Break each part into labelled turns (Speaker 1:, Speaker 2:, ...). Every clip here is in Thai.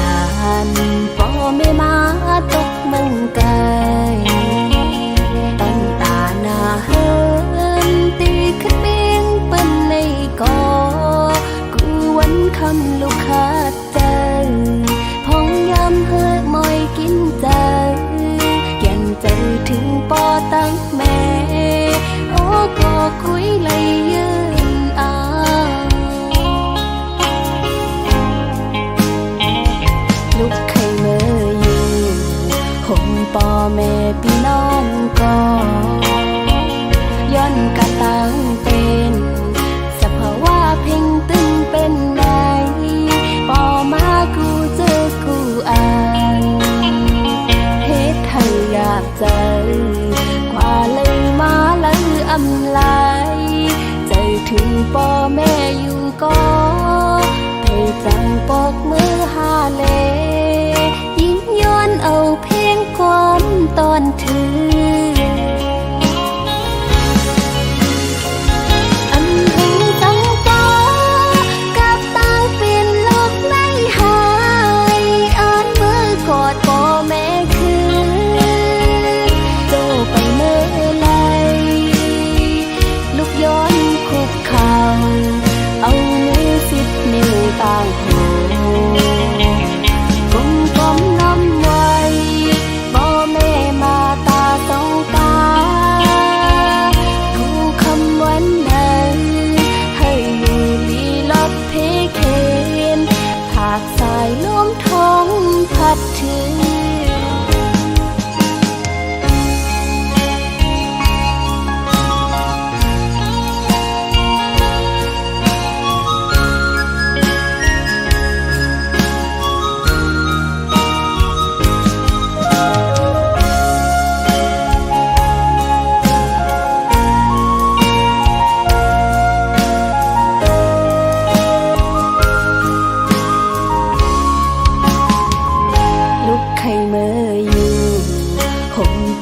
Speaker 1: านพ่อแม่มาตกเมืองไกลตั้งตาหน้าเฮินตีขึ้นเบียงเปิ้นในกอกูวันคำลูกค้าใจพองยำเฮิดมอยกินใจแก่นใจถึงปอตั้งแม่โอ้ก็คุยเลยยืนลูกไข่เมื่ออยู่ห่มปอแม่พี่น้องก็ย้อนกะตั้งเป็นสภาวะเพ่งตึงเป็นไหนปอมากูเจอกูอ่านเฮ็ดให้อยากเจอกว่าเลยมาเลยอำลายใจถึงปอแม่อยู่ก็ให้จังปอกมือหาเลยิ้มย้อนเอาเพลงความตอนถือต่างหูกลมกลมน้ำไว้บ่แม่มาตาสองตากูคำวันนั้นให้อยู่ลีลบเพเคนผากสายลมท้องพัดถึง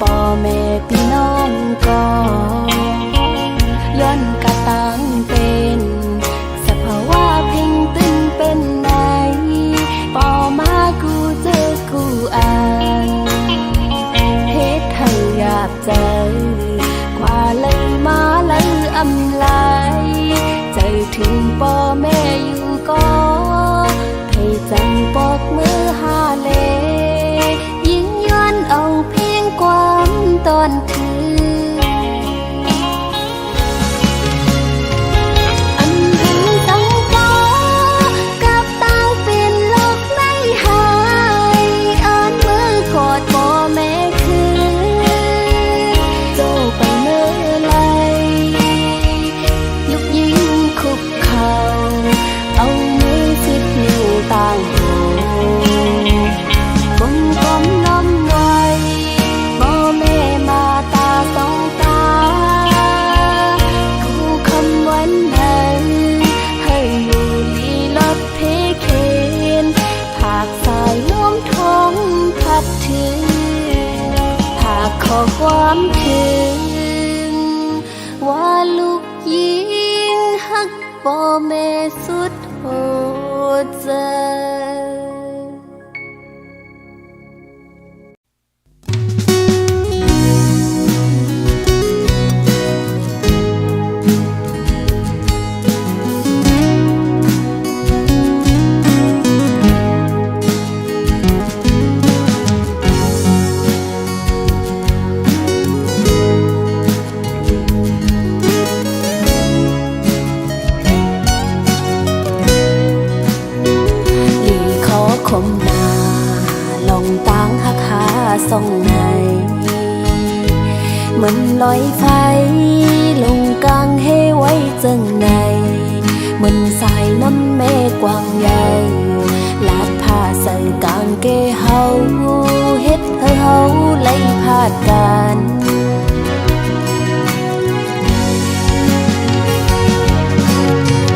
Speaker 1: ปอแม่พี่น้องก็ย้อนกะตั้งเป็นสภาวะเพ่งตึงเป็นไหนปอมากูเจอกูอ่านเฮ็ดให้อยากเจอกว่าเลยมาเลยอำลายใจถึงปอแม่อยู่ก็ให้จังปอกมือหาเลยิ่งย้อนเอาเพลงความตอนถืออันถึงตั้งปอกับตั้งเป็นโลกในหายอ่านมือกอดปอแม่คือโจไปเมื่อไรลูกยิงคุกเข่าเอามือสิบนิ้วต่างหูกลมกลมน้ำไว้บ่แม่มาตาสองตากูคำวันนั้นให้อยู่ลีลบเพเคนผากสายลมท้องพัดถึงผากขอความถึงว่าลูกยิงฮักบ่แม่สุดหัวใจ ส่องในมันลอยไฟลงกลางให้ไว้จังในมันสายน้ำแม่กว้างใหญ่ลาดผ้าใส่กางเกเฮาเฮ็ดให้เฮาไล่พาดกัน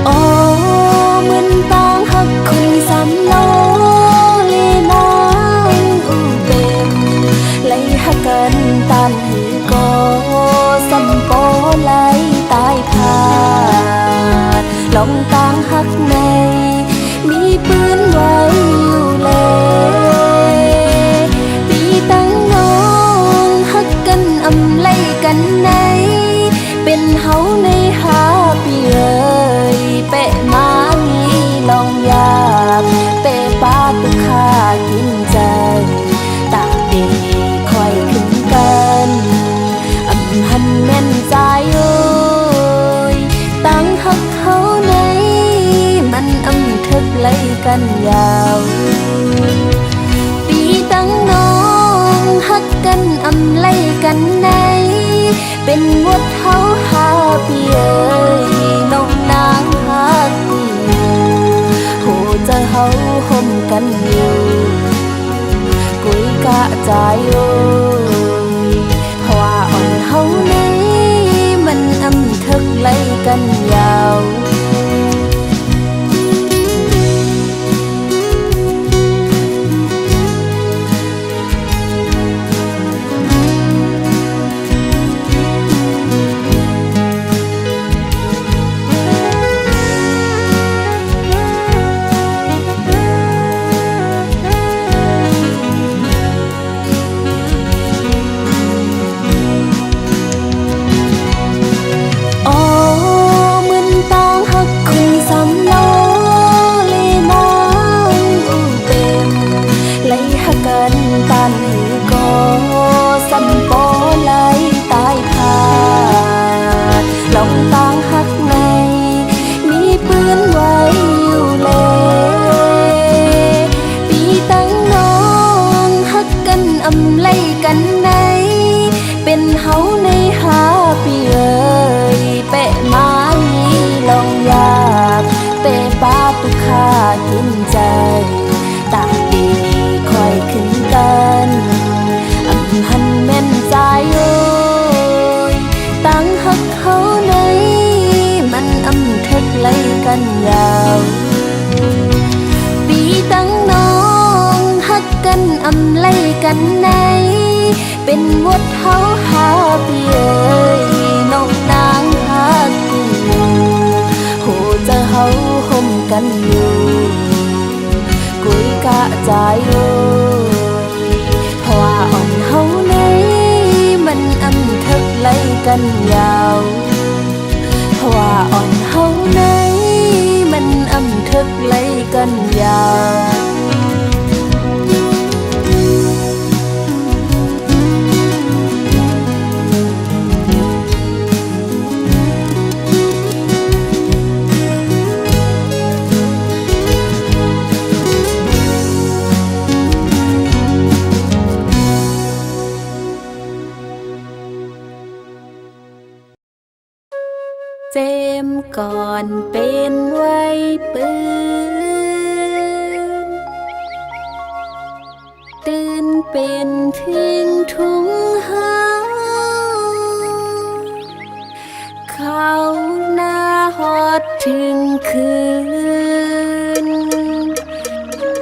Speaker 1: โอ้มันต่างหักคนสามโลลีนางอูเป็นไล่หักกันตันหือก็สัมโปไล่ตายพาดลองต่างหักในมีปืนไว้อยู่แล กันยาวปีตั้งน้องฮักกันอำไลกันในเป็นวดเฮาหาปีเอ้ยน้องนางฮักปีโหจะเฮาห่มกันอยู่กุยกะใจโอ้ยเพราะว่าอ่อนเฮาในมันอำทึกไล่กันยาวกินใจตาดีคอยขึ้นกันอำหันแม่นใจโอ้ยตั้งหักเขาในมันอำทึกไล่กันยาวปีตั้งน้องหักกันอำไล่กันในเป็นวดเฮาหาปีเอ้ยน้องนางฮักกูโหจะเฮาห่มกันอยู่กุยกะใจโอ้ยเพราะว่าอ่อนเฮาในมันอำทึกไล่กันยาวเพราะว่าอ่อนเฮาในมันอำทึกไล่กันยาวเจมก่อนเป็นไว้ปืนตื่นเป็นทิ้งทุ่งหาเขาหน้าฮอดถึงคืน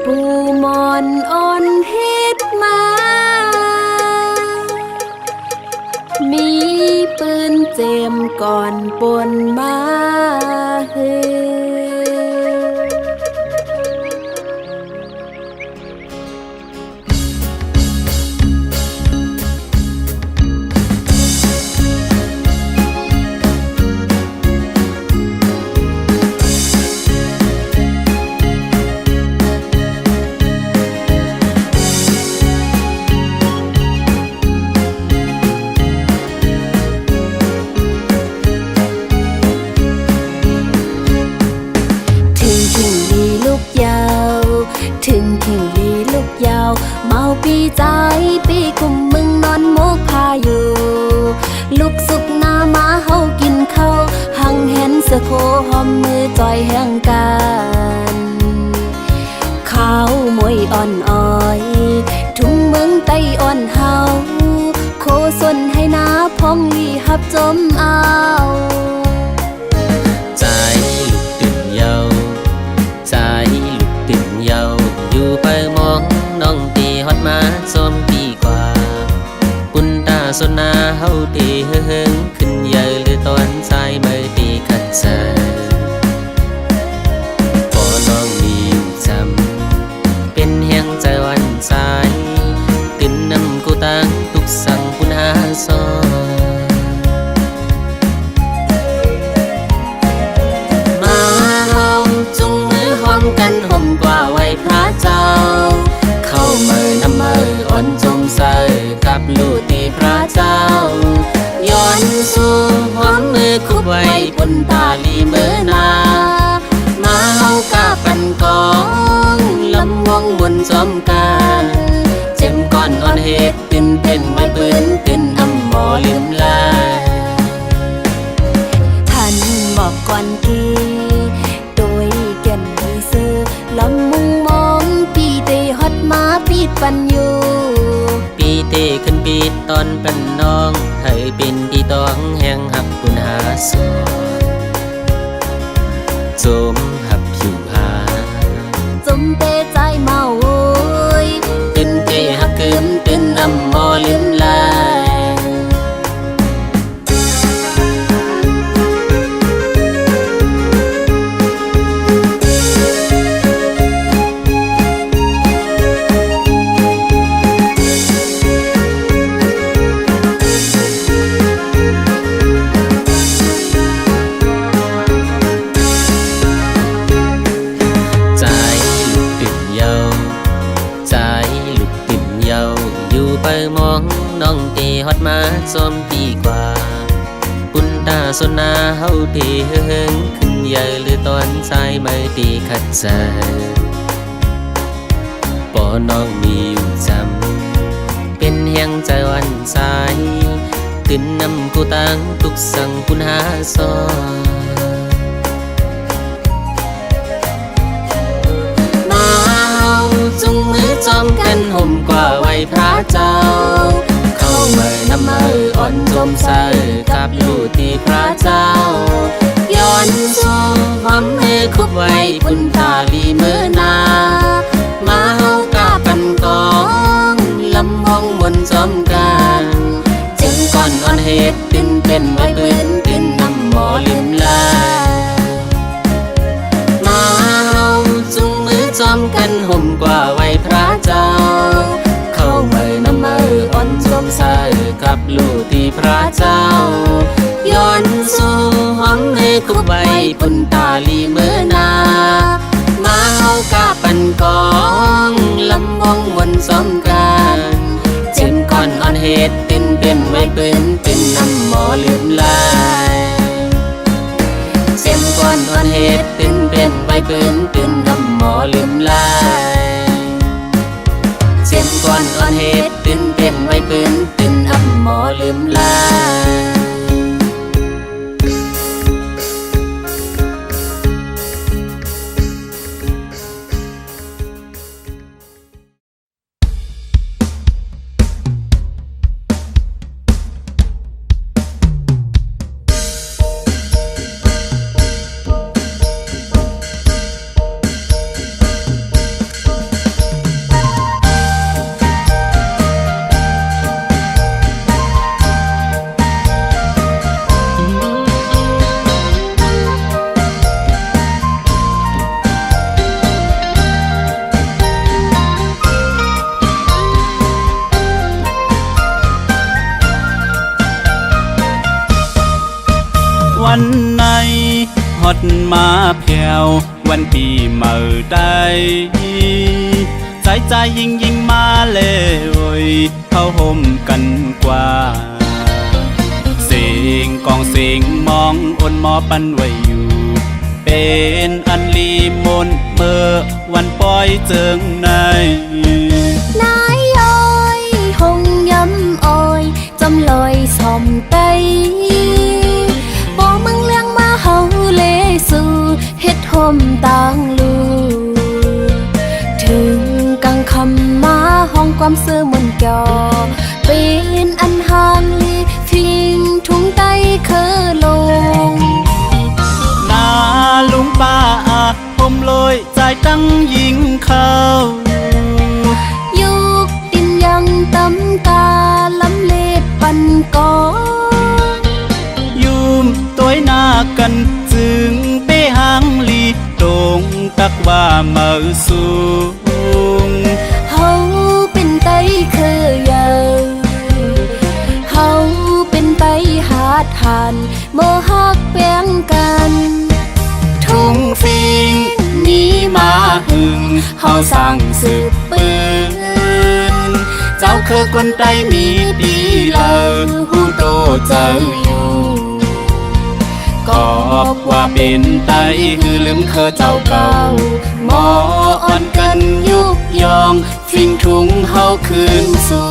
Speaker 1: ปูมอนอ่อนเฮ็ดมามีปืนเจมก่อนปนมาเฮเมาปีใจปีกุมมึงนอนโมกพาอยู่ลุกสุกหน้ามาเฮากินข้าวหังเห็นเสือโคหอมมือจอยแห่งกันข้าวมวยอ่อนอ้อยทุ่งเมืองไต้อ่อนเฮาโคส่วนให้นาพองลีหับจมเอา
Speaker 2: ใจลุกตื่นเยาใจลุกตื่นเยาอยู่ไปมองน้องตีฮอดมาส้มดีกว่าปุ่นตาสนนาเฮาตีเฮงขึ้นเยอะหรือตอนสายเมื่อตีขัดใจพอน้องมีจำเป็นแห่งใจวันสายตื่นนำกูตั้งทุกสั่งปุ่นหาซอมาเฮาจุงมือห้อมกันห่มกว่าไว้พระเจ้าเข้าเมื่อนำมืออ่อนจมใส่กับลูกตีพระเจ้าย้อน ซ้อมกันเจ็มก่อนอ่อนเหตุตื่นเป็นไว้ปืนตื่นอำหมอลืมลา
Speaker 1: ท่านบอกก่อนกีโดยแก่นมีซื้อลำมุงมองปีเตฮอดมาปีดปันอยู่
Speaker 2: ปีเตขึ้นปีตอนเป็นน้องให้เป็นที่ต้องแห่งหักคุณหาสอนสมหับผิวหา
Speaker 1: จมเตใจเมาโอย
Speaker 2: ตื่นเตหักคืนตื่นอำหมอลืมลาไปมองน้องตีฮอดมาซ้อมปีกว่าปุ่นตาสนนาเฮาตีเฮิงขึ้นใหญ่หรือตอนสายไม่ตีขัดใจปอน้องมีอยู่จำเป็นเฮียงใจวันสายตื่นนำกูตั้งทุกสั่งคุณหาซ้อจุงมือจอมกันห่มกว่าไว้พระเจ้าเข้าเมื่อนำมืออ่อนจมใส่กับลูกที่พระเจ้าย้อนสูหอมให้คุบไว้ปุ่นตาลีเมื่อนามาเฮากาปันกองลำห้องบนจอมกันจึงก่อนอ่อนเหตุตื่นเป็นไว้ปืนตื่นนำหมอลืมลาจอมกันห่มกว่าไว้พระเจ้าเข้าเมื่อนำมืออ่อนจมใส่กับลูกที่พระเจ้าย้อนสู่หอมให้คุบไว้ปุ่นตาลีเมื่อนามาเฮากาปันกองลำวงวนซ้อมกันเจ็มก่อนอ่อนเหตุตื่นเป็นไว้ปืนเป็นนำหมอลืมลายเจ็มก่อนอ่อนเหตุตื่นเป็นไว้ปืนตื่นนำหมอลืมลายเจ็มก่อนอ่อนเหตุตื่นเป็นไว้ปืนตื่นอำหมอลืมลาย
Speaker 3: วันไหนฮอดมาแผ่ววันปีเมื่อใดใจยิ่งมาเลยเข้าห่มกันกว่าเสียงกองเสียงมองอ่อนหมอปันไว้อยู่เป็นอันลีมนเมื่อวันปล่อยเจิงใน
Speaker 1: นายอ้อยหงย้ำอ้อยจำลอยสอมไตบอกมึงเลี้ยงมาเฮาเลสู่เฮ็ดห่มต่างลูถึงกังคำมาห้องความซื่อมนเก่าเป็นอันห่างลีทิ้งทุ่งไตเคอลง
Speaker 3: นาลุงป้าผมลอยใจตั้งยิงเข้า
Speaker 1: ยุกดินยังตำกาลำเล็ดปันกอง
Speaker 3: ยุมตัวหน้ากันจึงเป้หางลีตรงตักว่าเมื่อสูง
Speaker 1: เฮาเป็นไตเคยาวเฮาเป็นไตหาดหันโมหักแป้งกัน
Speaker 3: ทุ่งฟิงนี้มาหึงเฮาสั่งสืบปืนเจ้าคือคนไตมีดีเลอหูโตเจ้าอยู่ก่อ อบว่าเป็นไตคือลืมเคอเจ้าเก่าหมออ่อนกันยุกยองฟิงทุงเฮาคืนสู่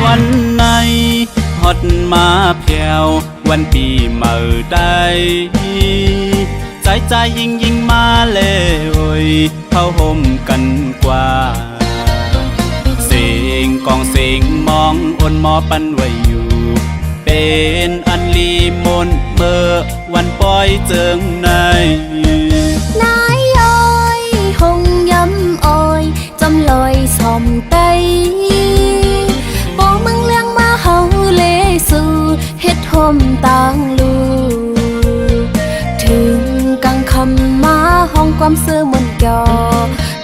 Speaker 3: วันไหนฮอดมาแผ่ววันปีเมื่อใดใจยิงมาเลยเฮาห่มกันกว่าเสียงกองเสียงมองอ่อนหมอปันไว้อยู่เป็นอันลีมนเมื่อวันปล่อยเจิงใน
Speaker 1: นายอ้อยหงย้ำอ้อยจำลอยสอมไตบอกมึงเลี้ยงมาเฮาเลสู่เฮ็ดห่มต่างลูถึงกังคำมาห้องความเสื่อมนก่อ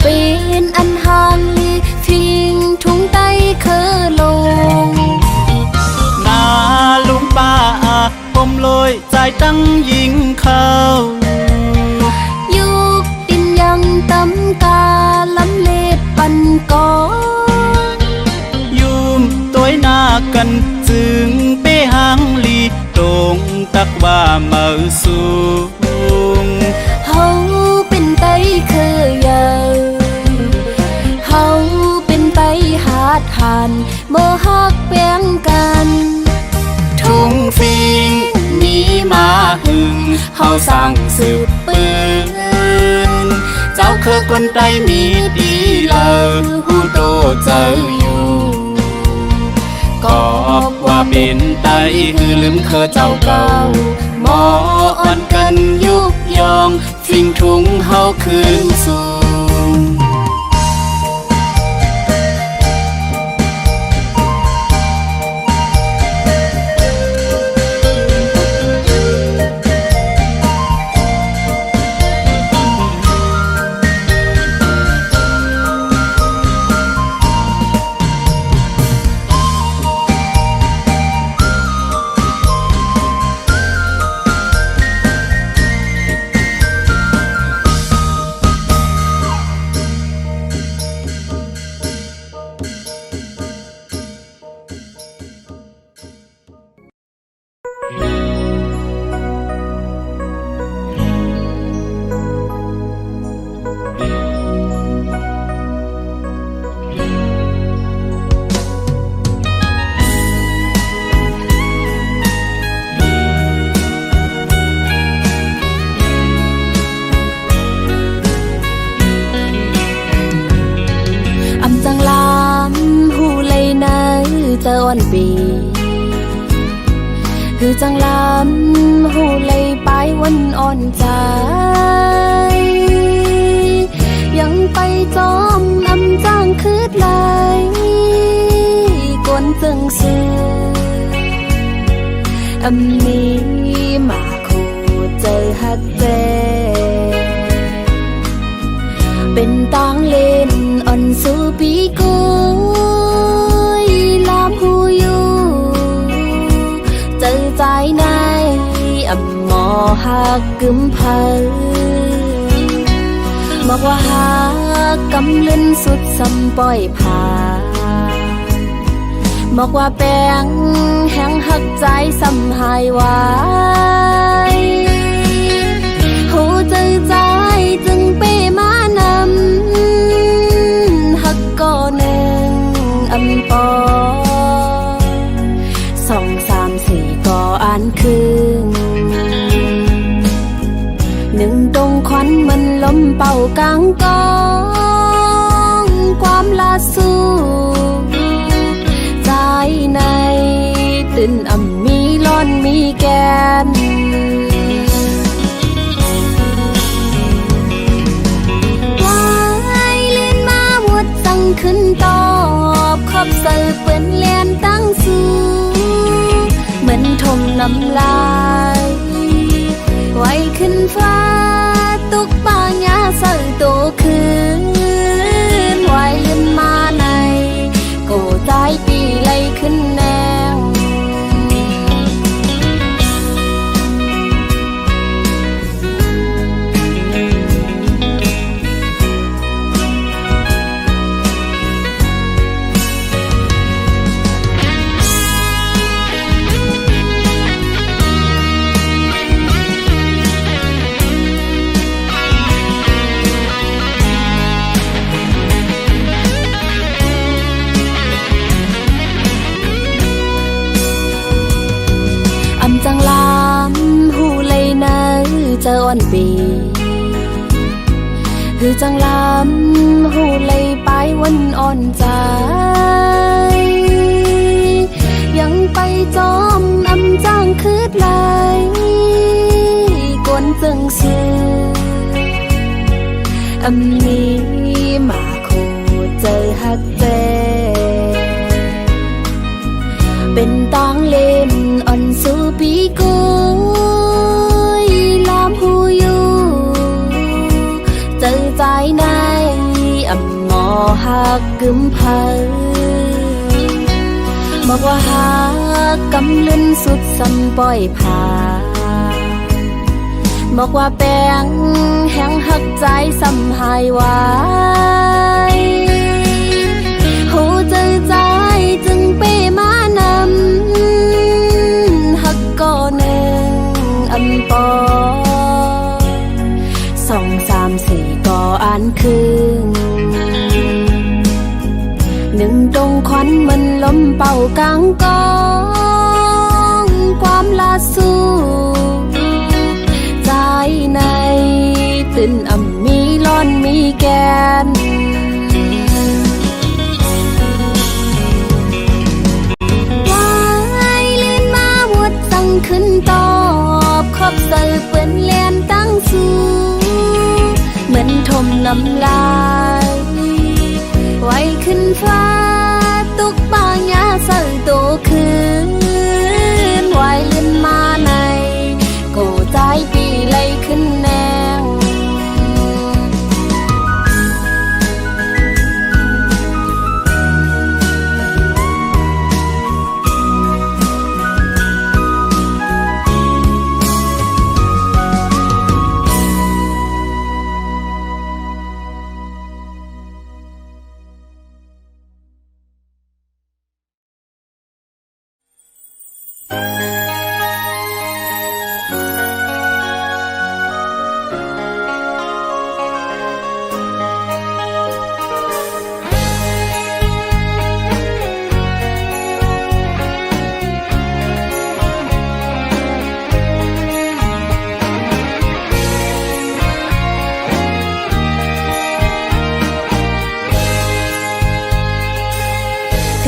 Speaker 1: เป็นอันห่างลีทิ้งทุ่งไตเคอลง
Speaker 3: นาลุงป้าผมลอยใจตั้งยิงเข้า
Speaker 1: ยุกดินยังตำกาลำเลดปันก่อ
Speaker 3: ยุ่มตัวหน้ากันจึงเป้หางลีตรงตักว่าเมื่อสูง
Speaker 1: เฮาเป็นไตเคยยาวเฮาเป็นไตหาดหันบ่ฮักแบ่งกัน
Speaker 3: ทุ่งฟิงมีมาหึงเฮาสั่งสืบปืนเจ้าคือคนไตมีดีเลอหูโตเจ้าอยู่กอบว่าเป็นไตคือลืมเคอเจ้าเก่าหมออ่อนกันยุกยองฟิงทุงเฮาคืนสู่
Speaker 1: เจ้าอ่อนปีคือจังลำหูเลยไปวันอ่อนใจยังไปจอมอำจ้างคืดไหลกวนจึงซื้ออำนี้มาคู่เจอฮักเจเป็นตังเล่นอ่อนสู่ปีกูใจในอำหมอหักกึมพัลบอกว่าหักกำลื่นสุดสำปล่อยผ่าบอกว่าแป้งแห้งหักใจสำหายไว้หูใจใจจึงเป้มานำหักก่อหนึ่งอำปออ่านคืนหนึ่งตรงควันมันล้มเป่ากลางกองความลาสู้ใจในตื่นอ่ำมีร้อนมีแกนวายเลื่อนมาหดสั่งขึ้นตอบขอบเสิร์ฟเปิ้นเลียนตั้งสู้เหมือนทมน้ำลาย ไว้ขึ้นฟ้าตุกปางยาใส่ตัวคืนไว้ลืมมาในโกใจปีไลขึ้นแนวจังลามหูเลยนะเจออ่อนปีคือจังลามหูเลยไปวันอ่อนใจยังไปจอมอำจ้างคืดไหลกวนจึงซื้ออำนี้มาโคเจอฮักเจเป็นตังเล่นอ่อนสู่ปีกุยลามหูอยู่เจอใจในอ่ำหมอหักกึมเพอบอกว่าหักกำลืนสุดสันปล่อยผ่าบอกว่าแป้งแห้งหักใจซ้ำหายไว้หูเจอใจจึงเป้มานำหักก่อหนึ่งอำปอสองสามสี่ก่ออ่านคืนหนึ่งตรงควันมันล้มเป่ากลางกองความลาสู้ใจในตื่นอ่ำมีร้อนมีแกนขึ้นตอบขอบใส่เปื้อนเลียนตั้งสูเหมือนทมน้ำลายไว้ขึ้นฟ้าตุกปางยาใส่ตัวคืนไว้ลืมมาในโกใจปีไลขึ้นแนว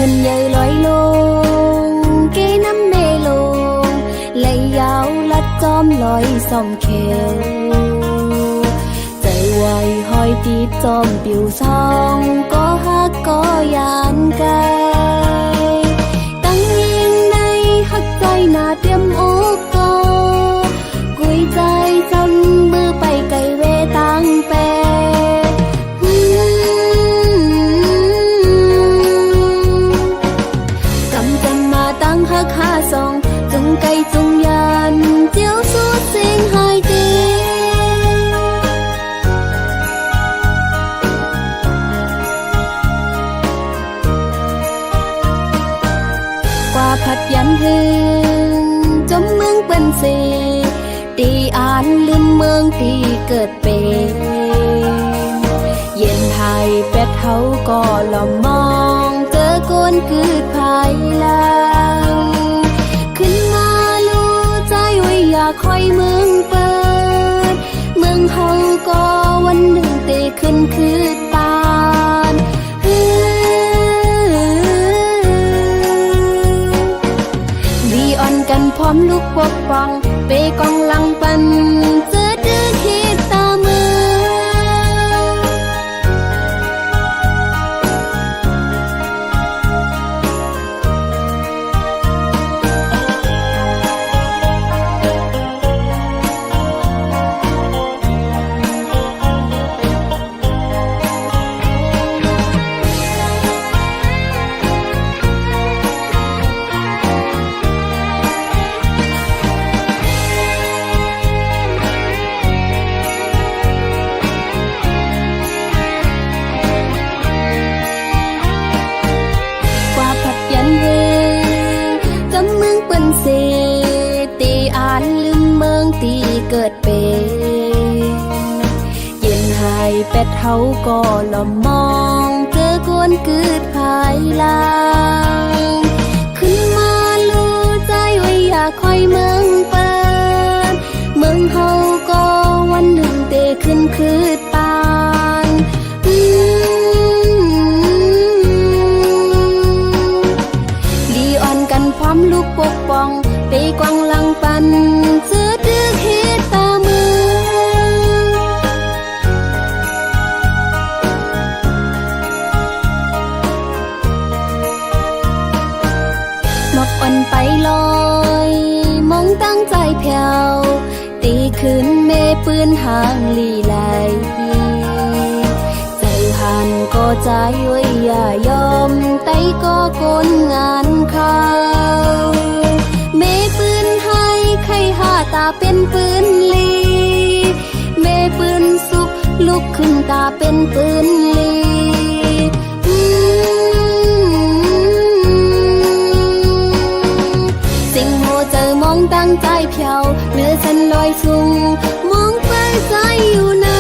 Speaker 1: ขึ้นใหญ่ลอยลงเกน้ำเมลงไหลยาวลัดจอมลอยส่อมเขวใจไวหอยตีจอมปิวซองก็ฮักก็ยานไกลตั้งยิงในฮักใจหน้าเตรียมอกก็กุยใจจำมือไปไกลเวตังแปฮักหาสองจุงไก่จุงยันเจียวสูดเสียงหายเดกว่าผัดยันหืนจมเมืองเป็นสีตีอ่านลืมเมืองตีเกิดเป็นเย็นไทยเป็ดเขาก็หล่อมองเจอโกนคืดภายหลังขึ้นมาลู่ใจไว้อยากคอยเมืองเปิดเมืองเฮาก็วันหนึ่งเตะขึ้นคืดปานดีอ่อนกันพร้อมลูกปกป้องเปกองหลังปันเจอดื้อคิดตามือ ก เท่าก็ละมองเจอกวนกืดภายหลังขึ้นมารู้ใจว่าอยากคอยเมืองเปิดเมืองเฮาก็วันหนึ่งเตขึ้นคืดปานลีอ่อนกันพร้อมลูกปกป้องไปกวางหลังปันเจอดื้อเฮ็ดตามือมอกอ่อนไปลอยมองตั้งใจแผ่วตีขึ้นเมปืนหางลีไหลใจหันก็ใจไว้อย่ายอมไตก็คนงานเขาเมปืนให้ใครหาตาเป็นปืนลีเมปืนสุกลุกขึ้นตาเป็นปืนลีสิ่งโมเจอมองตั้งใจเพียวเนื้อฉันลอยสูงมองไปใจอยู่นะ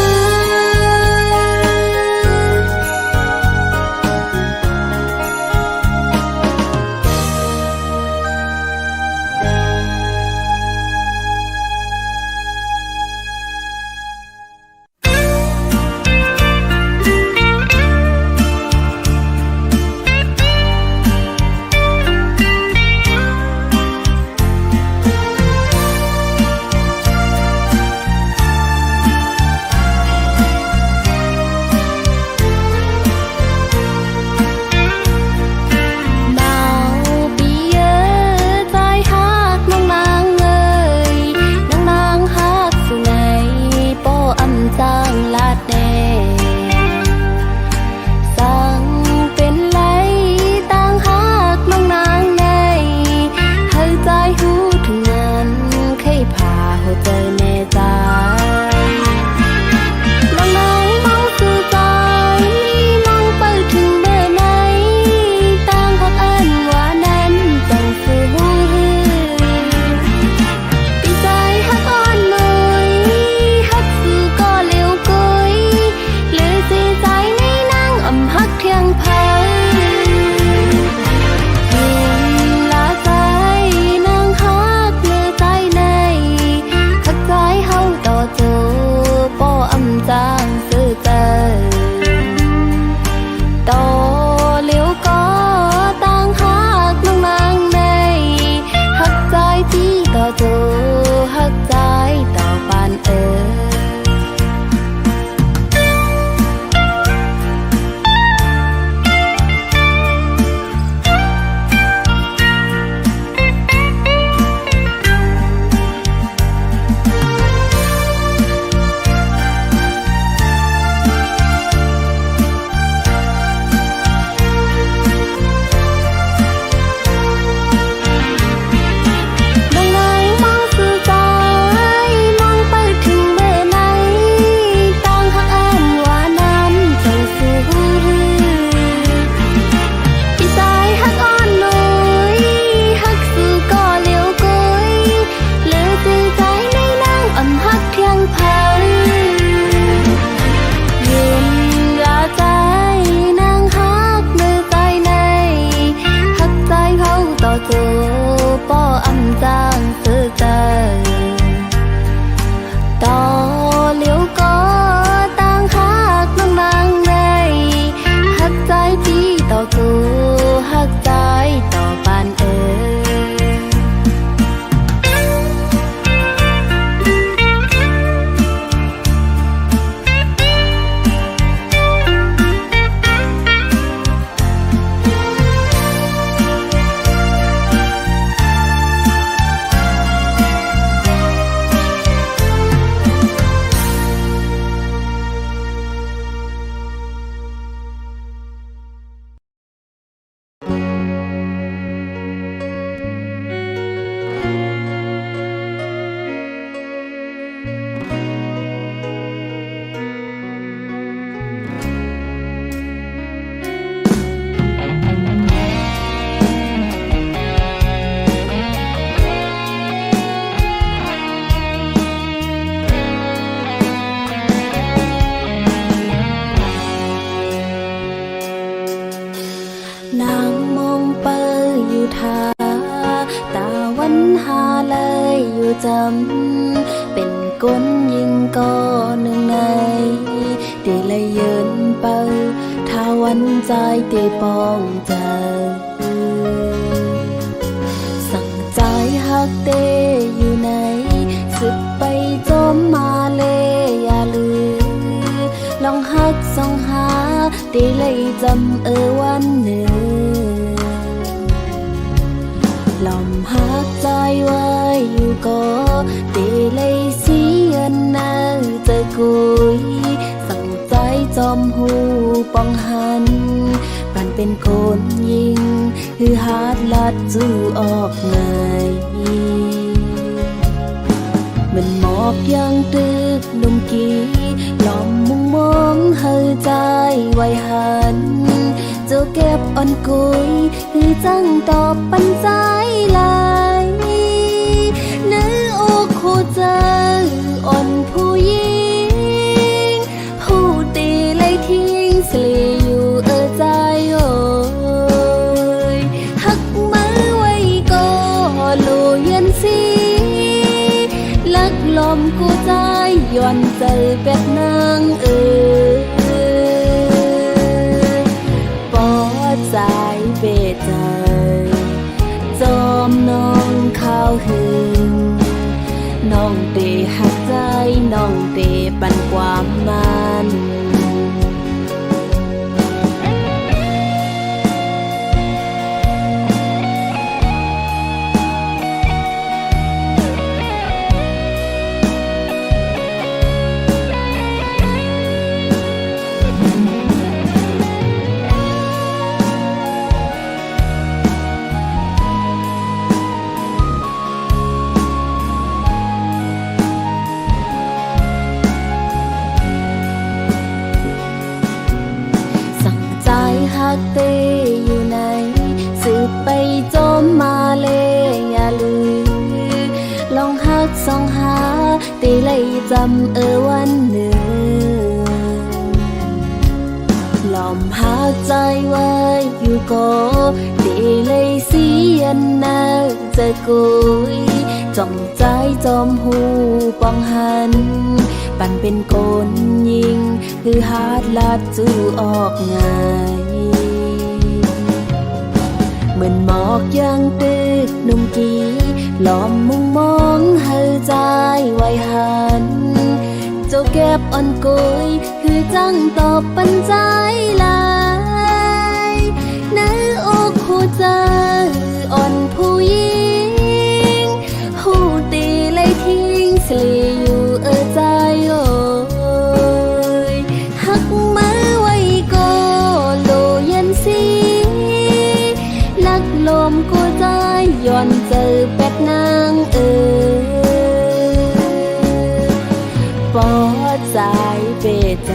Speaker 1: างมองเปออยู่ทาตาวันหาเลยอยู่จำเป็นก้นยิงก็หนึ่งในตีเลยเยินเปอถ้าวันใจตีปองใจสั่งใจหักเตอยู่ไหนสึกไปจมมาเลยอย่าลืมลองหักส่องหาตีเลยจำวันหนึ่งลอมหักใจไว้อยู่ก็ตีเลยเสียนนาจะกุยสั่งใจจอมหูปองหันปันเป็นคนยิงคือหาดลัดจูออกไงมันหมอกยังตึกลมกีหลอมมุงมองเฮอใจไว้หันเจ้าเก็บอ่อนกุยคือจังตอบปันใจลายเนื้ออกคู่เจออ่อนผู้หญิงผู้ตีเลยทิ้งสลีอยู่ใจโอ้ยหักมือไว้ก็ลูยันสีลักลมกูใจย้อนใจเป็ดนางปอดใจเบใจจอมน้องข้าวหึงน้องเตหักใจน้องเตปันความมันหักเตอยู่ไหนสืบไปจมมาเลยอย่าลืมลองหักส่องหาตีเลยจำวันหนึ่งหลอมหักใจไว้อยู่ก็ตีเลยเสียนนาจะกุยจ้องใจจอมหูปองหันปันเป็นคนยิงคือหาดลัดจูออกไงเหมือนหมอกยังตึกนุ่มกีหลอมมุงมองเฮอใจไว้หันเจ้าเก็บอ่อนกุยคือจังตอบปันใจลายเนื้ออกคู่เจออ่อนผู้หญิงหูตีเลยทิ้งสลีอยู่ใจโอ้ยหักมือไว้ก็โลยันสีลักลมกูใจย้อนเจอเป็ดนางปอดใจเปใจ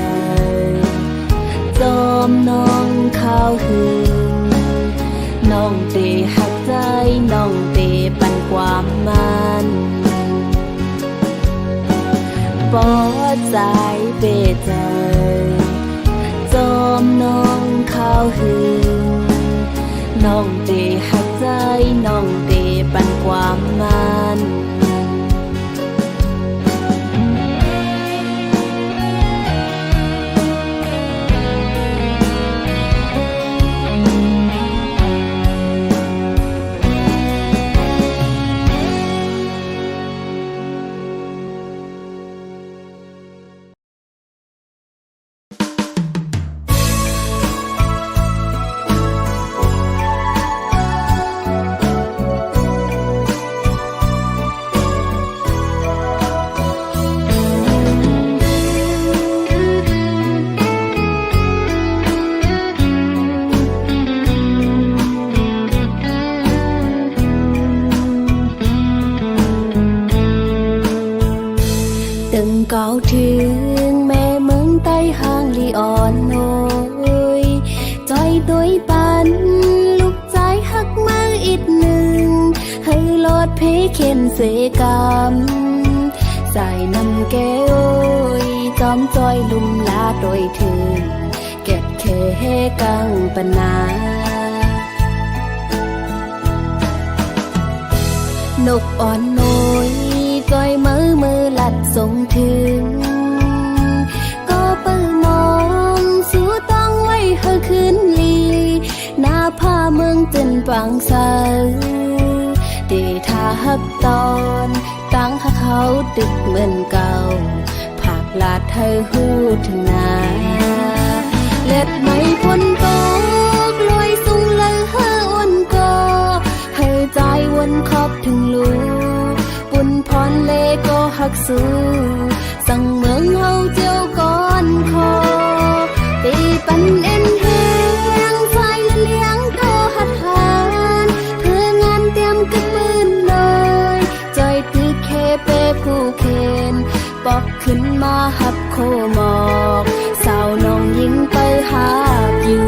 Speaker 1: จอมน้องข้าวหึงน้องเตหักใจน้องเตปันความมันปอดใจเปใจจอมน้องข้าวหึงน้องเตหักใจน้องเตปันความมันก้าวถึงแม่เมืองใต้ห้างลีอ่อนโอยใจด้วยปันลูกใจหักมาอีกหนึ่งให้ลอดเพเข็นเสกรรมใส่นำแก้วจอมจอยลุ่มลาโดยถึงเก็บเคกังปนา นกอ่อนน้อยก้อยมือลัดส่งถึงก็เปิดมองสู้ต้องไว้เฮอคืนลีหน้าผ้าเมืองจนปังเสาเดทาฮักตอนตั้งหาเขาดึกเหมือนเก่าผักลาดเธอหูถึงนาเล็ดไม่พ้นตกลอยสูงเลยเฮออ้นก็ให้ใจวนขอบถึงลูปุ่นพรเลก็หักสู้สั่งเมืองเฮาเจียวก่อนคอตีปันเอ็นแหงไฟละเลี้ยงก็หัดหานเพื่องานเตรียมกึกปืนเลยจอยตึกเคเปผู้เคนปอกขึ้นมาหับโคหมอกสาวน้องยิงไปหาอยู่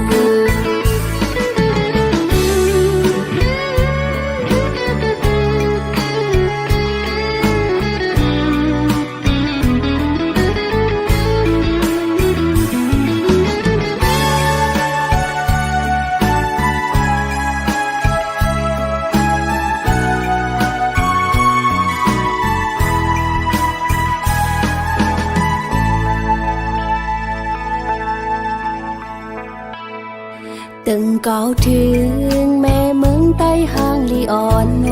Speaker 1: ตึงเก่าถึงแม่เมืองใต้ห้างลีอ่อนโอ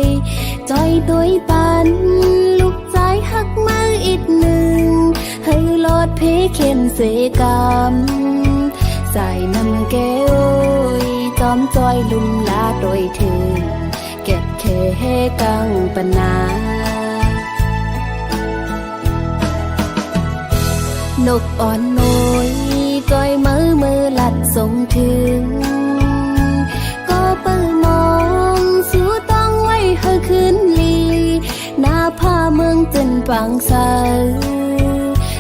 Speaker 1: ยจอยตัวปันลูกใจหักมืออีกหนึ่งให้ลอดเพเข็นเสกรรมใส่น้ำแก้วจอมจอยลุ่มลาโดยถึงเก็บเคกังปนานกอ่อนน้อยก้อยมือลัดส่งถึงก็เปิดมองสู้ต้องไว้เฮอคืนลีหน้าผ้าเมืองจนปังเสา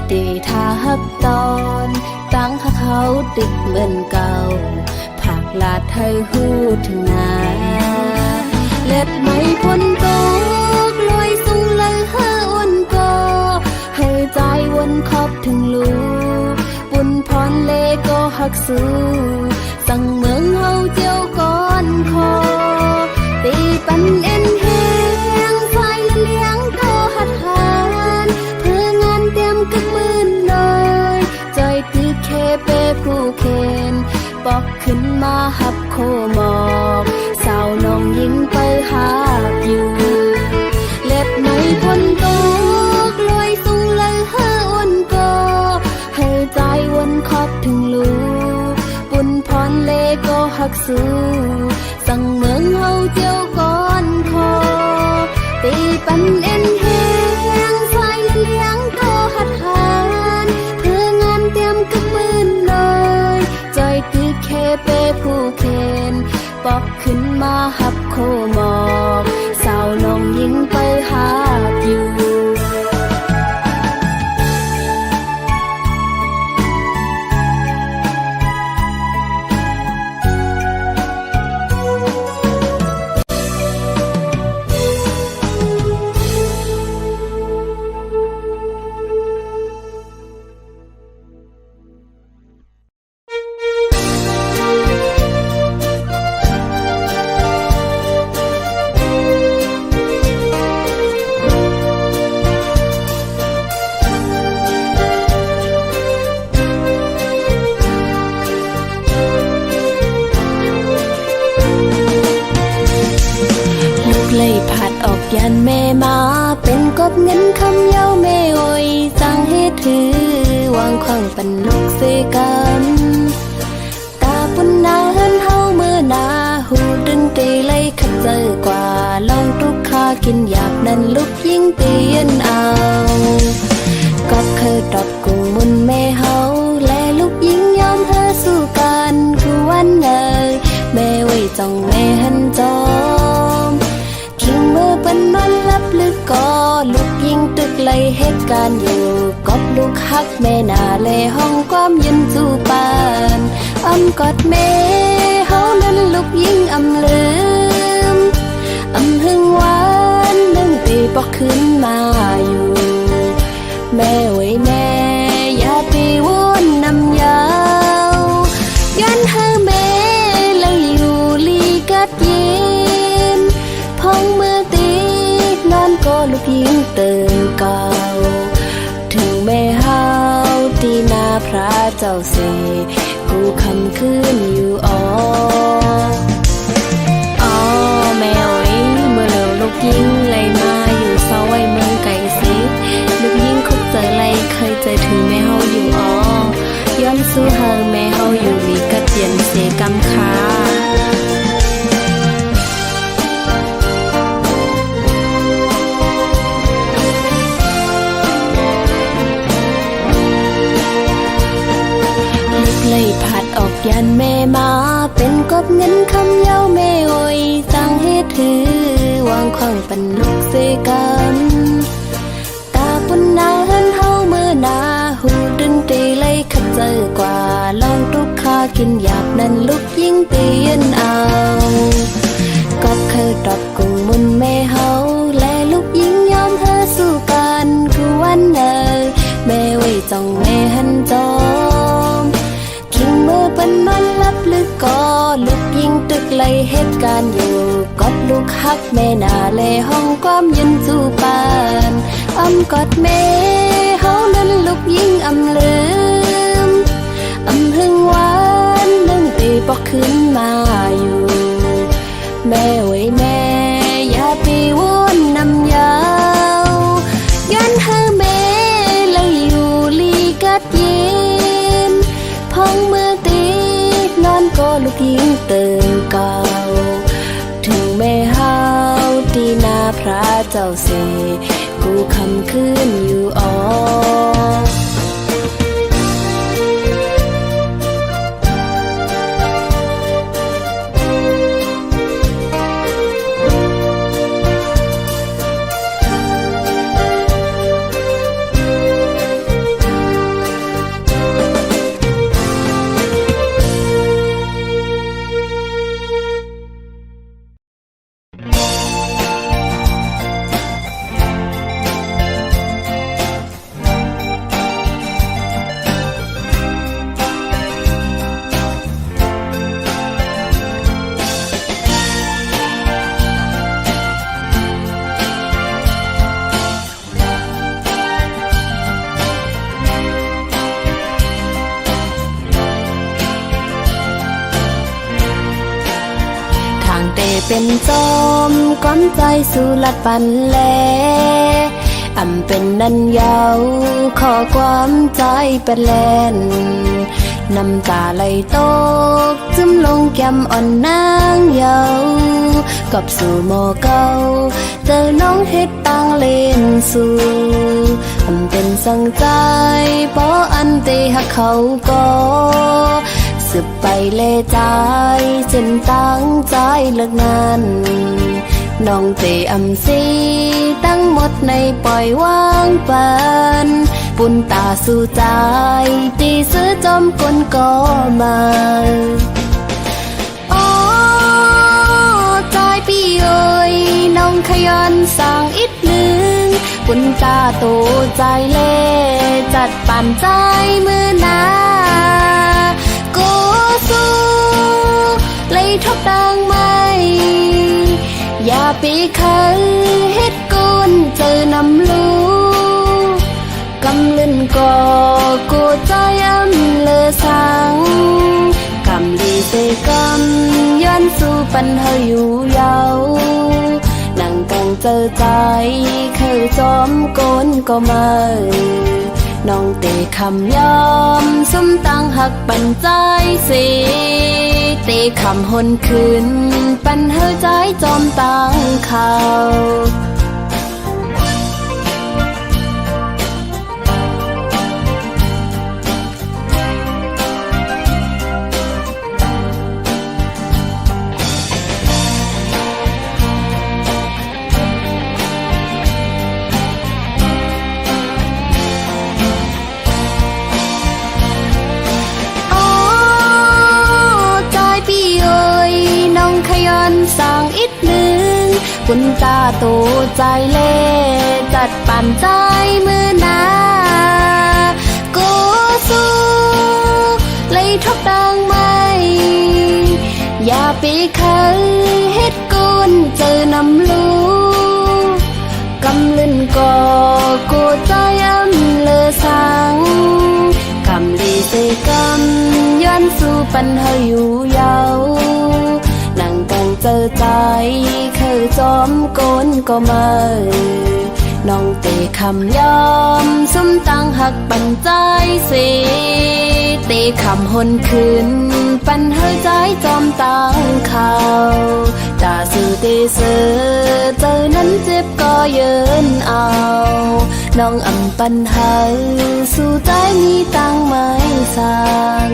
Speaker 1: เดทาฮักตอนตั้งหาเขาดึกเหมือนเก่าผักลาดเธอหูถึงนาเล็ดไม่พ้นตกลอยสูงเลยเฮออ้นก็ให้ใจวนขอบถึงลูปุ่นพรเลก็หักสู้สั่งเมืองเฮาเจียวก่อนคอตีปันเอ็นแหงไฟละเลี้ยงก็หัดหานเพื่องานเตรียมกึกมืนเลยจอยตึกเคเปผู้เคนปอกขึ้นมาหับโคหมอกสาวน้องยิงไปหาอยู่เล็บไม่พ้นตกลอยสูงเลยเฮออ้นก็ให้ใจวนขอบถึงลูปุ่นพรเลก็หักสู้สั่งเมืองเฮาเจียวก่อนคอตีปันเอ็นแหงไฟละเลี้ยงก็หัดหานเพื่องานเตรียมกึกมืนเลยจอยตึกเคเปผู้เคนปอกขึ้นมาหับโคหมอกสาวน้องยิงไปหาอยู่เลยผัดออกยันแม่มาเป็นกบเงินคำเย้าแม่โอยสั่งให้ถือวางขวางปันนกเสกันตาปุ่นนาเฮินเฮาเมื่อนาหูดึงตีเลยขัดเจอกว่าลองทุกข้ากินหยาบนั้นลุกยิ่งเตียนเอาก็เคยตอบกุ้งมุนแม่เฮาและลูกยิ่งยอมเธอสู้กันคือวันเนยแม่ไว้จ้องแม่หันจอมคิงมือเป็นนอนลับลึกก็ลูกยิงตึกเลยเหตุการณ์อยู่กอบลูกฮักแม่นาเลยห้องความยืนจูปานอ้ำกอดแม่เฮานั้นลูกยิงอำลืมอำหึงหวานนึ่งตีปอกขึ้นมาอยู่แม่ไว้แม่อย่าตีวนนำยาวยันให้แม่เลยอยู่ลีกัดเย็นพองมือ เติมเก่าถึงแม่เฮาตีนาพระเจ้าเสกูคำคืนอยู่อ๋อแมวเมื่อเร็วลูกยิงไล่มาอยู่เศร้าไว้เมืองไก่สิลูกยิงคุกเจอไล่เคยเจอถึงแม่เฮาอยู่อ๋อย้อนสู้เฮาแม่เฮาอยู่ลีกระเตียนเสกำคาเลยผัดออกยันแม่มาเป็นกบเงินคำเย้าแม่โอยสั่งให้ถือวางขวางปันลูกเสกันตาปุ่นนาเฮินเฮาเมื่อนาหูดึงตีเลยขัดเจอกว่าลองทุกข้ากินหยาบนั้นลูกยิ่งตีนเอาก็เคยตอบกุงมุนแม่เฮาและลูกยิ่งยอมเธอสู้กันคือวันเนยแม่ไว้จ้องแม่หันจอมเมื่อเป็นนอนลับลึกก็ลูกยิงตึกเลยเหตุการณ์อยู่กอดลูกฮักแม่นาเลห้องความยืนจูปานกอดแม่เฮานั้นลูกยิงลืมหึงหวานนึ่งตีปอกขึ้นมาอยู่แม่ไว้แม่อย่าไปวนนำยาวยันเธอแม่เลยอยู่ลีกัดเย็นพองเมื่อตีนอนก็ลูกยิงเติมเก่าถึงแม่เฮาตีนาพระเจ้าเสกูคำคืนอยู่อ๋อเป็นจอมก้อนใจสู่ลัดปันแลเป็นนันยาวขอความใจเป็นแลนน้ำตาไหลตกจึมลงแก้มอ่อนนางเยาวกับสู่หมอเก่าเจอน้องเฮ็ดต่างเล่นสู่เป็นสังใจเพราะอันเตหักเขาก็สืบไปเลใจจนตั้งใจเลิกนั้นน้องเตสีตั้งหมดในปล่อยวางปันปุ่นตาสู่ใจตีซื้อจอมกลก็มาใจพี่เอ๋ยน้องขยันสั่งอีกหนึ่งปุ่นตาโตใจเล่จัดปั่นใจมือนาสู้เลยทบดังไม่อย่าไปคันเฮ็ดกุนเจอนำลูกำลื่นก่อกูใจเลอสังกำดีเสกำย้อนสู่ปันเฮาอยู่ยาวนั่งกังเจอใจเคยจอมโกนก็มาน้องเตคำยอมสมตั้งหักปันใจสิเตคำหนคืนปันเฮาใจจอมตั้งเขาสั่งอีกหนึ่งคุณตาโตใจเล่จัดปั่นใจมือนากูสู้เลยทบดังไม่อย่าไปคันเฮ็ดกุนเจอนำลูก ำลื่นก่อกูใจอ้ำเลอสังคำลีเสกำย้อนสู่ปัญหาอยู่ยาวนั่งกังเจอใจเคยจอมโกนก็มาน้องเตะคำยอมสมตั้งหักปันใจเสเตะคำหนคืนปันเฮอใจจอมตั้งข่าวตาสื่อเตเสอเจอนั้นเจ็บก็เยินเอาน้องอำปันเฮอสู่ใจมีตั้งไม่สั่ง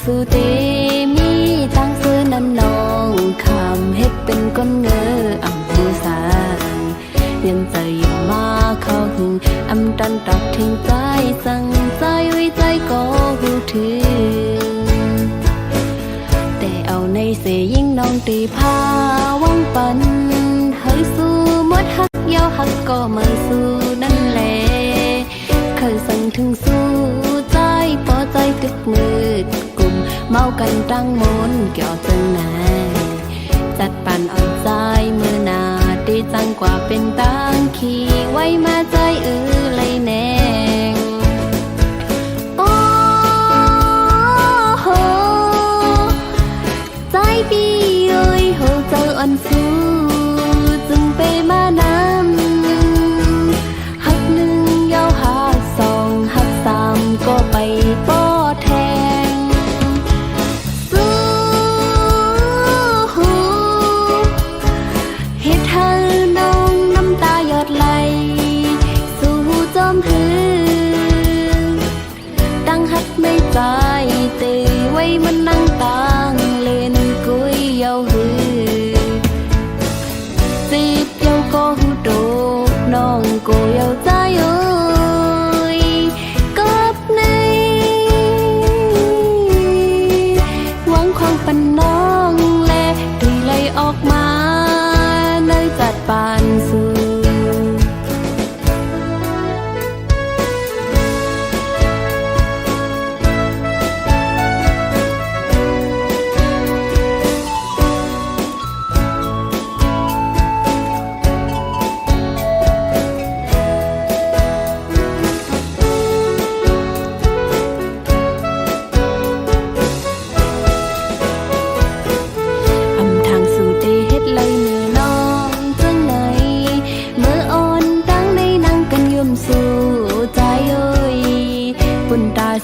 Speaker 1: สู่เตมีตั้งซื้อนั้นน้องคำเฮ็ดเป็นก้นเงออำหูสางยันใจยิ่งมาเข้าหึงอำตันตักทิ้งใจสั่งใจไว้ใจก็หูถึงแต่เอาในเสยิ่งน้องตีพาวังปันเฮ้ยสู้มดหักยาวหักก็มาสู้นั่นแหละเคยสั่งถึงสู้ใจพอใจตึกมืดเมากันตั้งมนเกี่ยวจังไหนจัดปั่นอ่อนใจเมื่อนาดีจังกว่าเป็นตังขี่ไว้มาใจเลยแนงโอ้โหใจปีเอ้ยโหเจออ่อนสู้จึงไปมานำหักหนึ่งยาวหักสองหักสามก็ไปป้อแทงใจเตไว้มันนั่งตางเล่นกุยเยาหือจีบเยาก็หูโดน้องก็เยาใจเอ้ยกับในหวังความปันน้องและตีไหลออกมาในจัดปานสู่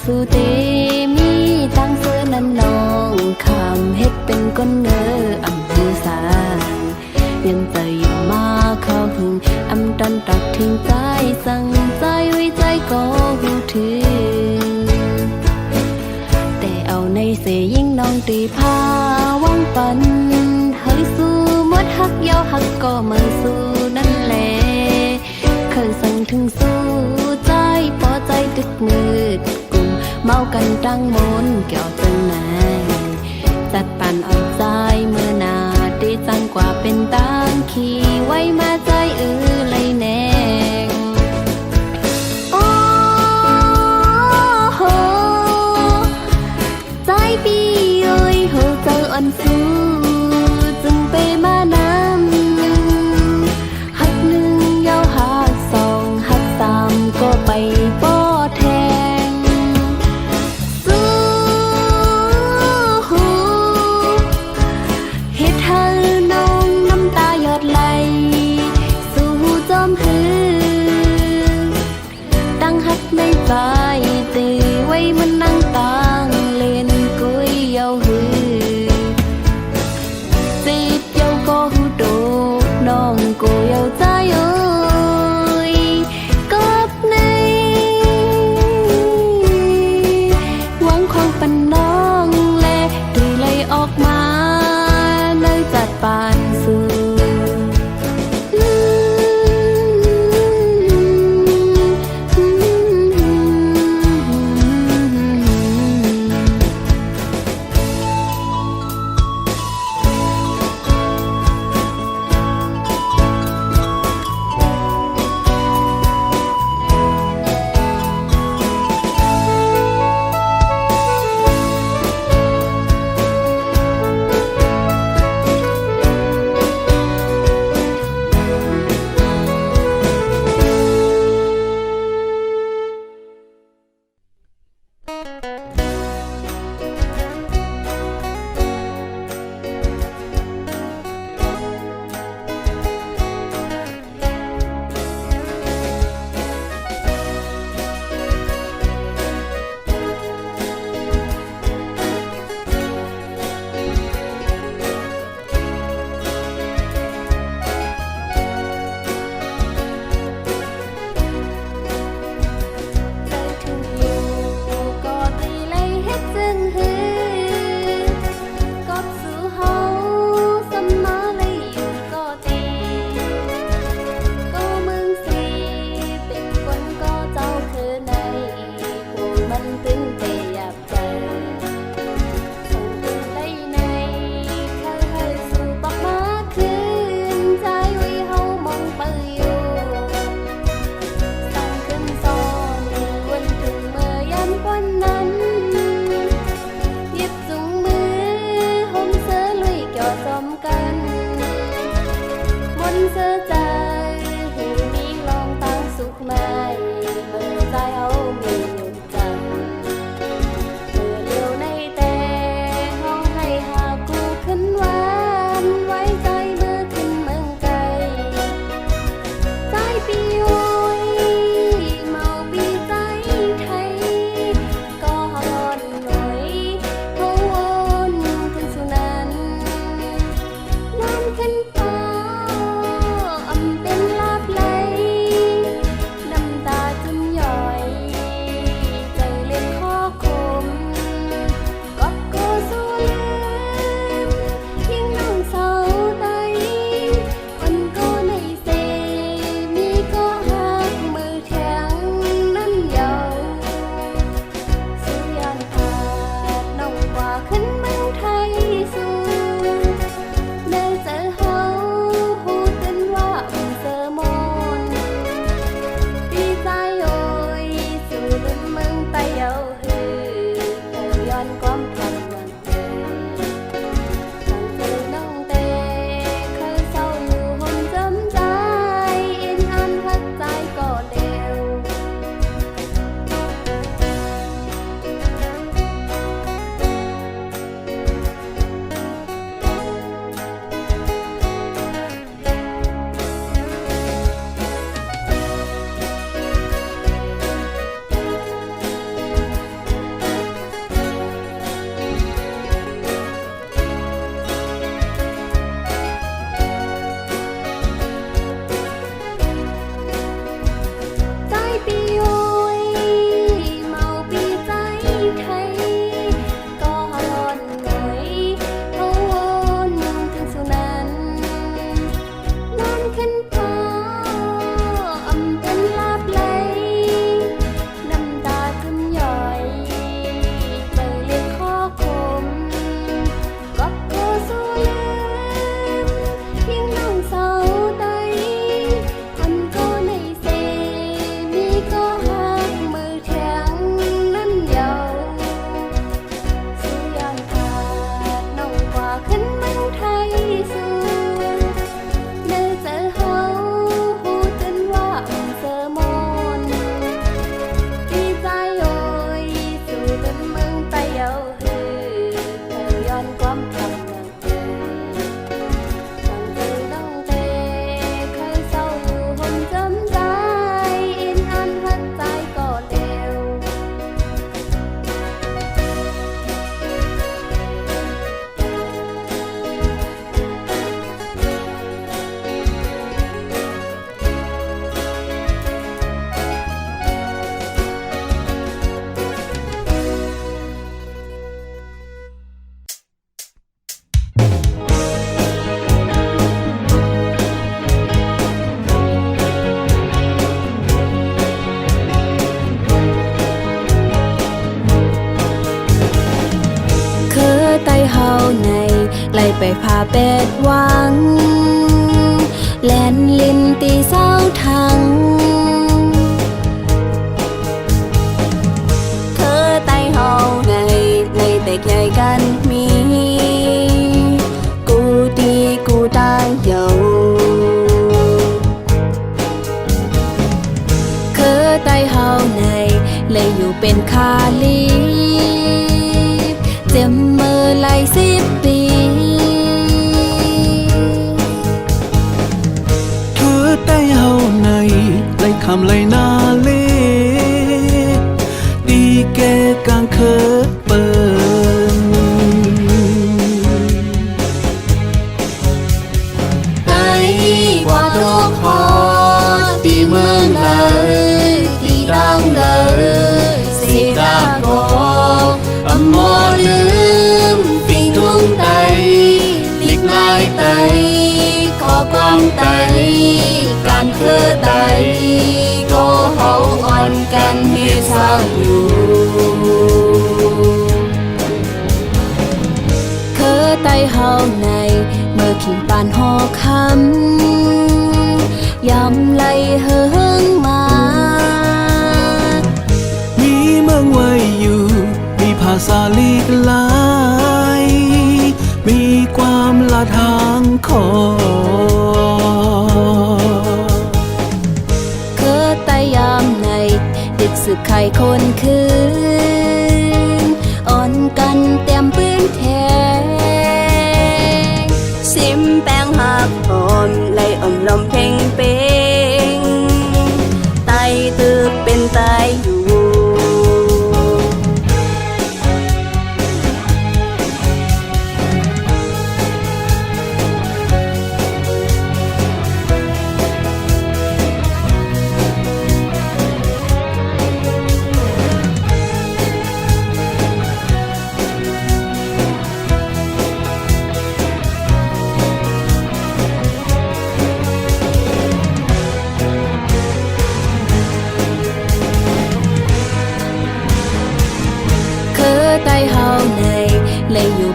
Speaker 1: สู่เตมีตั้งเสื้อนั้นน้องคำเฮ็ดเป็นก้นเงออำหูสางยันใจยิ่งมาเข้าหึงอำตันตักทิ้งใจสั่งใจไว้ใจก็หูถึงแต่เอาในเสยิ่งน้องตีพาวังปันเฮ้ยสู้มดหักยาวหักก็มาสู้นั่นแหละเคยสั่งถึงสู้ใจพอใจตึกมืดเมากันตั้งมนเกี่ยวจังไหนจัดปั่นอ่อนใจเมื่อนาดีจังกว่าเป็นตังขี่ไว้มาใจเลยแนงโอ้โหใจปีเอ้ยโหเจออ่อนสู้จึงไปมานำหักหนึ่งยาวหักสองหักสามก็ไปป้อแทง นเสื้อใจให้มีลองตั้งสุขใหม่เมื่อใจเอามีอยู่จังเมื่อเลี้ยวในแต่ห้องให้หากูขึ้นหวานไว้ใจเมื่อขึ้นเมืองไกลใจปีโอยเมาปีใจไทยก็ฮอนหน่อยโหวนขึ้นสุนันน้ำขึ้นฟ้าอำเป็นลาบไหลน้ำตาจึงย่อยใจเล็กข้อคมก็โกสู้ลืมยิ่งน้องเศร้าใดคนก็ในเสมีก็หักมือแข็งนั้นเยาสุยานขาดน้องกว่าขึ้นเมืองไทยสู่เดินเจอเฮาหูตื่นว่าเจอมนดีใจโอยสู่ลืมเมืองไตเยาฮือเธอย้อนความทำวันเจอทางเจอน้องเตเคยเศร้าอยู่หนจำใจอินอันหักใจก็เร็ว ใจปีโอยเมาปีใจไทยก็ฮอนหน่อยเขาวนถึงสุนันน้ำขึ้นฟ้าอำเป็นลาบไหลน้ำตาจึงย่อยใจเล็กข้อคมก็โกสู้ลืมยิ่งน้องเศร้าใดคนก็ในเสมีก็หักมือแข็งนั้นเยาสุยานขาดน้องกว่าขึ้นเมืองไทยสู่เดินเจอเฮาหูตื่นว่าเจอมนดีใจโอยสู่ลืมเมืองไตเยาฮือเธอย้อนความทำวันเจอทางเจอน้องเตเคยเศร้าอยู่หนจำใจอินอันหักใจก็เร็ว คือไตเฮาในไล่ไปพาเป็ดหวังแลนลินตีเศร้าทังคือไตเฮาในไล่แต่ใหญ่กันมีกูตีกูตายเยาคือไตเฮาในเลยอยู่เป็นคาลีเจ็มมือไล่10 ปี
Speaker 3: เธอได้เฮาในไล่คำไล่นาเลดีแกกลางเคอเปิน
Speaker 1: ไอ้กว่าดอกฮอตีเมืองเลยตีดังเลยสิดาโกอำมอลืมปิงทุ่งไตลิกลายไตขอกวางไตการเคอไตก็เฮาอ่อนกันที่สร้างอยู่เคอไตเฮาในเมื่อขิงปานหอคำยำไหลเฮิงมา
Speaker 3: มีเมืองไว้อยู่มีภาษาลีกหลาย มีความละทางคอย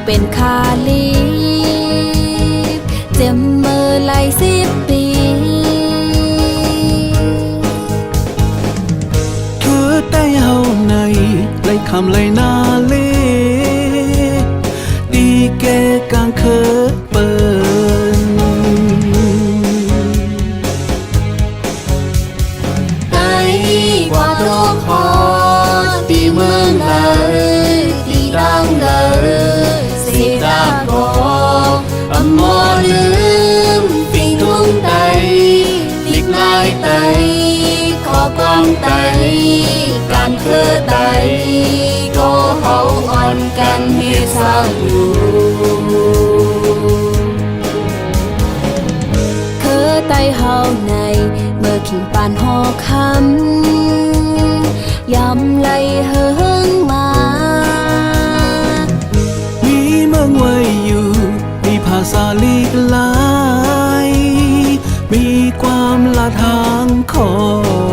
Speaker 1: เป็นคาลีเจ็มเมื่อไหล10 ปี
Speaker 4: เธอได้เฮาในไล่คำไล่นาเลดีแกกลางเคอเปิน
Speaker 1: ไอ้กว่าโรคพอตีเมืองเลยตีดังเลยสิดาโกอมอลืมปิงทุ่งไตลิกลายไตขอกวางไตการเคอไตก็เฮาอ่อนกันให้สร้างอยู่เคอไตเฮาในเมื่อขิงปานหอคำยำไหลเฮิงมา
Speaker 4: มีเมืองไว้อยู่มีภาษาลีกหลาย มีความละทางคอย